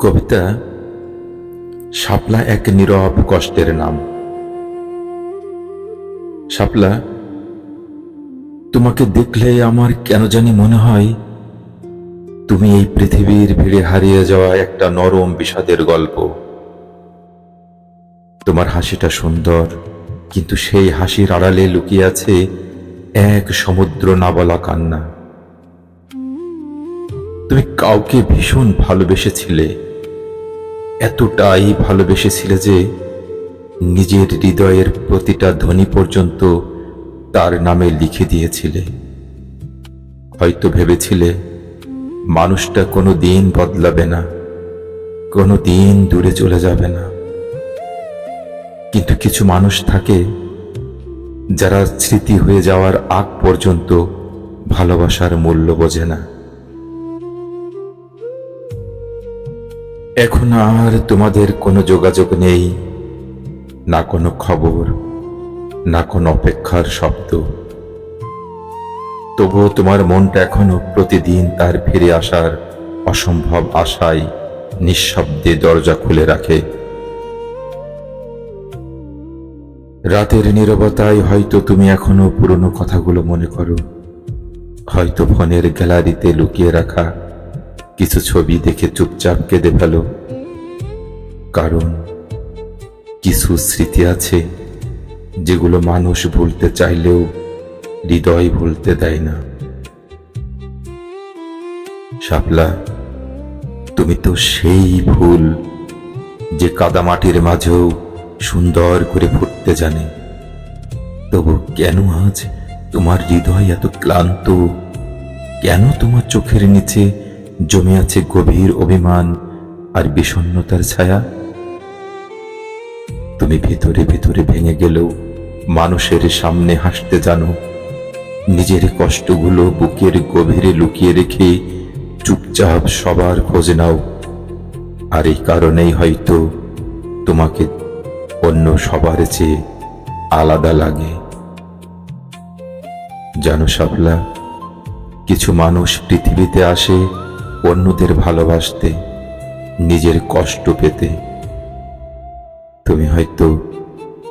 কবিতা শাপলা এক নীরব কষ্টের নাম। শাপলা, তোমাকে দেখলে আমার কেন জানি মনে হয় তুমি এই পৃথিবীর ভিড়ে হারিয়ে যাওয়া একটা নরম বিষাদের গল্প। তোমার হাসিটা সুন্দর, কিন্তু সেই হাসির আড়ালে লুকিয়ে আছে এক সমুদ্র না বলা কান্না। তুমি কাউকে ভীষণ ভালোবেসেছিলে, এতটাই ভালোবেসেছিলে যে নিজের হৃদয়ের প্রতিটা ধ্বনি পর্যন্ত তার নামে লিখে দিয়েছিলে। হয়তো ভেবেছিলে মানুষটা কোনো দিন বদলাবে না, কোনো দিন দূরে চলে যাবে না। কিন্তু কিছু মানুষ থাকে যারা স্মৃতি হয়ে যাওয়ার আগ পর্যন্ত ভালোবাসার মূল্য বোঝে না। এখন আর তোমাদের কোনো যোগাযোগ নেই, না কোনো খবর, না কোনো অপেক্ষার শব্দ। তবুও তোমার মনটা এখনো প্রতিদিন তার ফিরে আসার অসম্ভব আশায় নিঃশব্দে দরজা খুলে রাখে। রাতের নীরবতায় হয়তো তুমি এখনো পুরনো কথাগুলো মনে করো, হয়তো ফোনের গ্যালারিতে লুকিয়ে রাখা কিছু ছবি দেখে চুপচাপ কেঁদে ফেলো। কারণ কিছু স্মৃতি আছে যেগুলো মানুষ ভুলতে চাইলেও হৃদয় ভুলতে দেয় না। শাপলা, তুমি তো সেই ফুল যে কাদামাটির মাঝেও সুন্দর করে ফুটতে জানে। তবু কেন আজ তোমার হৃদয় এত ক্লান্ত? কেন তোমার চোখের নিচে জমে আছে গভীর অভিমান আর বিষণ্ণতার ছায়া? তুমি ভেতরে ভেতরে ভেঙে গেলেও মানুষের সামনে হাসতে জানো। নিজের কষ্টগুলো বুকের গভীরে লুকিয়ে রেখে চুপচাপ সবার খোঁজ নাও। আর এই কারণেই হয়তো তোমাকে অন্য সবার চেয়ে আলাদা লাগে। জানো শাপলা, কিছু মানুষ পৃথিবীতে আসে অন্যদের ভালোবাসতে, নিজের কষ্ট পেতে। তুমি হয়তো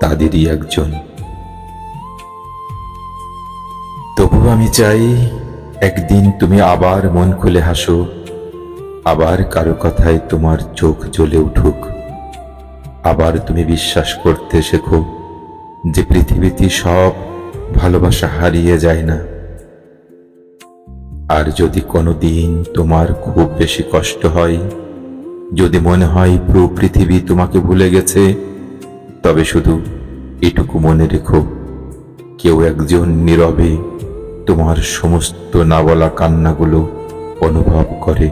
তাদেরই একজন। তবু আমি চাই একদিন তুমি আবার মন খুলে হাসো, আবার কারো কথায় তোমার চোখ জ্বলে উঠুক। আবার তুমি বিশ্বাস করতে শেখো যে পৃথিবীতে সব ভালোবাসা হারিয়ে যায় না। আর যদি কোনো দিন তোমার খুব বেশি কষ্ট হয়, যদি মনে হয় পুরো পৃথিবী তোমাকে ভুলে গেছে, তবে শুধু এটুকু মনে রেখো, কেউ একজন নীরবে তোমার সমস্ত না বলা কান্নাগুলো অনুভব করে,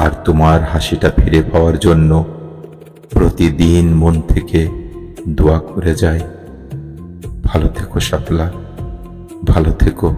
আর তোমার হাসিটা ফিরে পাওয়ার জন্য প্রতিদিন মন থেকে দোয়া করে যায়। ভালো থেকো শাপলা, ভালো থেকো।